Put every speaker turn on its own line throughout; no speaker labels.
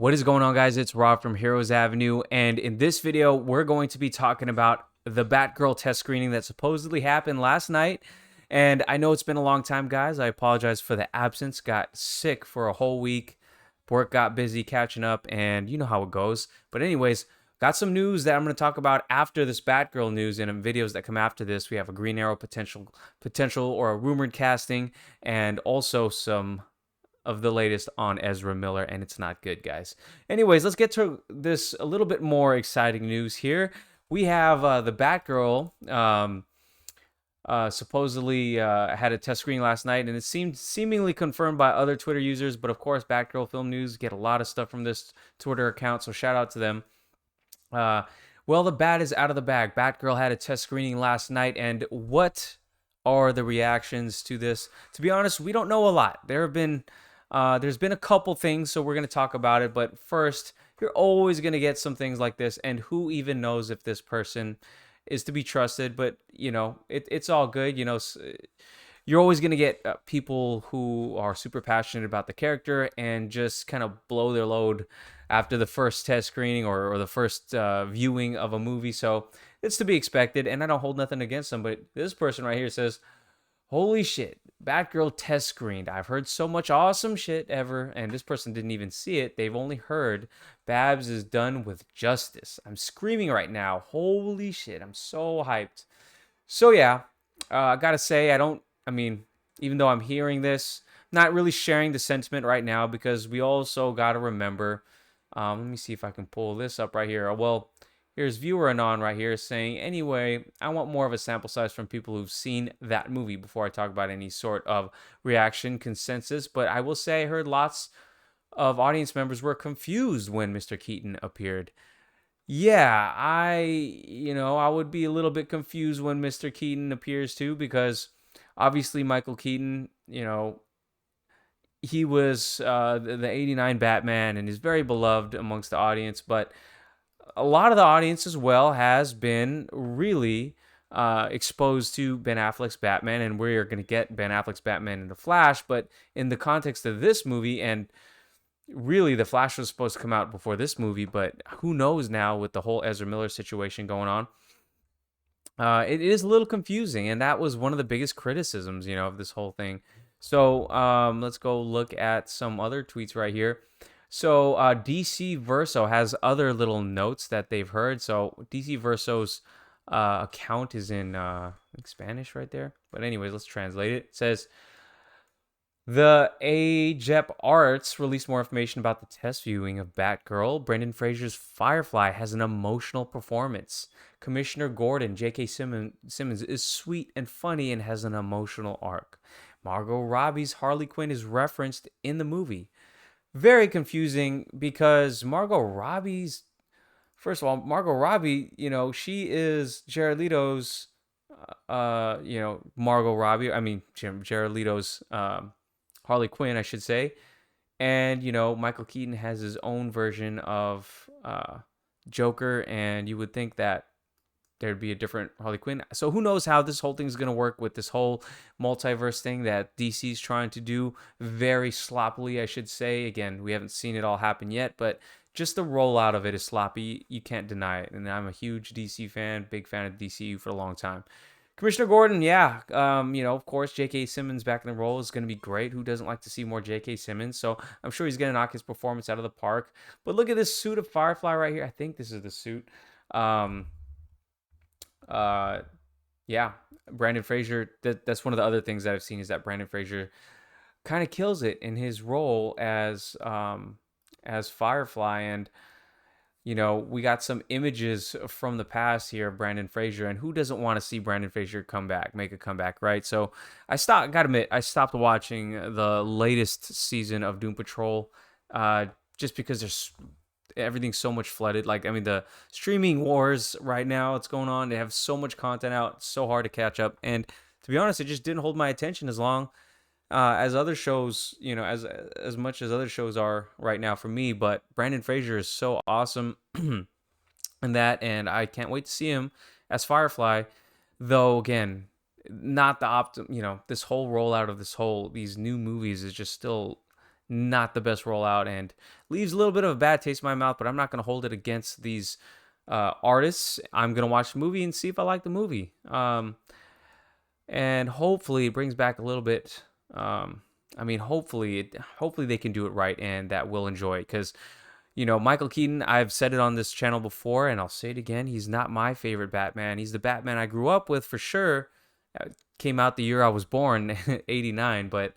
What is going on, guys? It's Rob from Heroes Avenue, and in this video, we're going to be talking about the Batgirl test screening that supposedly happened last night. And I know it's been a long time, guys. I apologize for the absence. Got sick for a whole week. Work got busy catching up, and you know how it goes. But anyways, got some news that I'm going to talk about after this Batgirl news and in videos that come after this. We have a Green Arrow potential or a rumored casting, and also some of the latest on Ezra Miller, and it's not good, guys. Anyways, let's get to this a little bit more exciting news here. We have the Batgirl supposedly had a test screening last night, and it seemed seemingly confirmed by other Twitter users. But of course, Batgirl Film News get a lot of stuff from this Twitter account, so shout out to them. Well, the bat is out of the bag. Batgirl had a test screening last night, and what are the reactions to this? To be honest, we don't know a lot. There's been a couple things, so we're going to talk about it. But first, you're always going to get some things like this, and who even knows if this person is to be trusted? But it's all good. You're always going to get people who are super passionate about the character and just kind of blow their load after the first test screening or the first viewing of a movie. So it's to be expected, and I don't hold nothing against them. But this person right here says, holy shit, Batgirl test screened. I've heard so much awesome shit ever, and this person didn't even see it. They've only heard Babs is done with justice. I'm screaming right now. Holy shit, I'm so hyped. So yeah, I gotta say, even though I'm hearing this, not really sharing the sentiment right now because we also gotta remember. Let me see if I can pull this up right here. Well, here's viewer anon right here saying, anyway, I want more of a sample size from people who've seen that movie before I talk about any sort of reaction consensus. But I will say I heard lots of audience members were confused when Mr. Keaton appeared. Yeah, I would be a little bit confused when Mr. Keaton appears too, because obviously Michael Keaton, he was the 89 Batman and is very beloved amongst the audience, but a lot of the audience as well has been really exposed to Ben Affleck's Batman, and we're going to get Ben Affleck's Batman in the Flash. But in the context of this movie, and really the Flash was supposed to come out before this movie, but who knows now with the whole Ezra Miller situation going on. It is a little confusing, and that was one of the biggest criticisms, of this whole thing. So let's go look at some other tweets right here. So DC Verso has other little notes that they've heard. So DC Verso's account is in Spanish right there. But anyways, let's translate it. It says, the AJEP Arts released more information about the test viewing of Batgirl. Brendan Fraser's Firefly has an emotional performance. Commissioner Gordon, J.K. Simmons, is sweet and funny and has an emotional arc. Margot Robbie's Harley Quinn is referenced in the movie. Very confusing because first of all, Margot Robbie, she is Jared Leto's, Margot Robbie. Jared Leto's Harley Quinn, I should say. And, Michael Keaton has his own version of Joker, and you would think that there'd be a different Harley Quinn. So who knows how this whole thing is going to work with this whole multiverse thing that DC's trying to do very sloppily, I should say. Again, we haven't seen it all happen yet, but just the rollout of it is sloppy. You can't deny it. And I'm a huge DC fan, big fan of DCU for a long time. Commissioner Gordon, yeah, of course, J.K. Simmons back in the role is going to be great. Who doesn't like to see more J.K. Simmons? So I'm sure he's going to knock his performance out of the park. But look at this suit of Firefly right here. I think this is the suit. Yeah, Brandon Fraser. That's one of the other things that I've seen is that Brandon Fraser kind of kills it in his role as Firefly, and we got some images from the past here of Brandon Fraser, and who doesn't want to see Brandon Fraser make a comeback, right? So gotta admit, I stopped watching the latest season of Doom Patrol, just because everything's so much flooded. The streaming wars right now, it's going on. They have so much content out, it's so hard to catch up. And to be honest, it just didn't hold my attention as long as other shows, as much as other shows are right now for me. But Brandon Fraser is so awesome in that, and I can't wait to see him as Firefly. Though again, not the this whole rollout of these new movies is just still not the best rollout and leaves a little bit of a bad taste in my mouth. But I'm not going to hold it against these artists. I'm going to watch the movie and see if I like the movie. And hopefully it brings back a little bit. Hopefully they can do it right, and that we'll enjoy it. Because Michael Keaton, I've said it on this channel before, and I'll say it again. He's not my favorite Batman. He's the Batman I grew up with for sure. Came out the year I was born, '89, but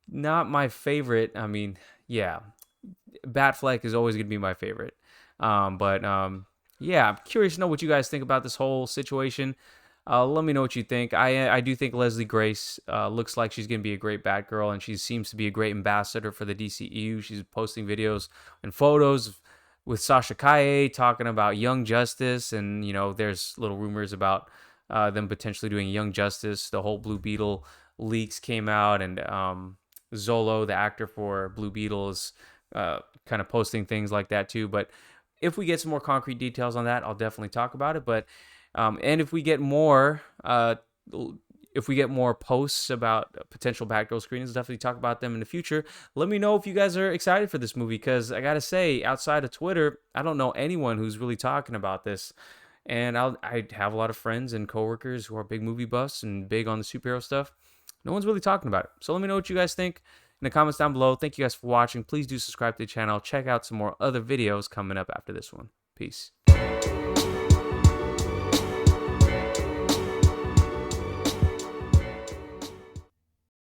not my favorite. I mean, yeah, Batfleck is always going to be my favorite. Yeah, I'm curious to know what you guys think about this whole situation. Let me know what you think. I do think Leslie Grace looks like she's going to be a great Batgirl, and she seems to be a great ambassador for the DCEU. She's posting videos and photos with Sasha Kaye talking about Young Justice, and there's little rumors about them potentially doing Young Justice. The whole Blue Beetle leaks came out, and Zolo, the actor for Blue Beetle, is kind of posting things like that too. But if we get some more concrete details on that, I'll definitely talk about it. But and if we get more posts about potential Batgirl screenings, definitely talk about them in the future. Let me know if you guys are excited for this movie, because I gotta say, outside of Twitter, I don't know anyone who's really talking about this. And I have a lot of friends and coworkers who are big movie buffs and big on the superhero stuff. No one's really talking about it. So let me know what you guys think in the comments down below. Thank you guys for watching. Please do subscribe to the channel. Check out some more other videos coming up after this one. Peace.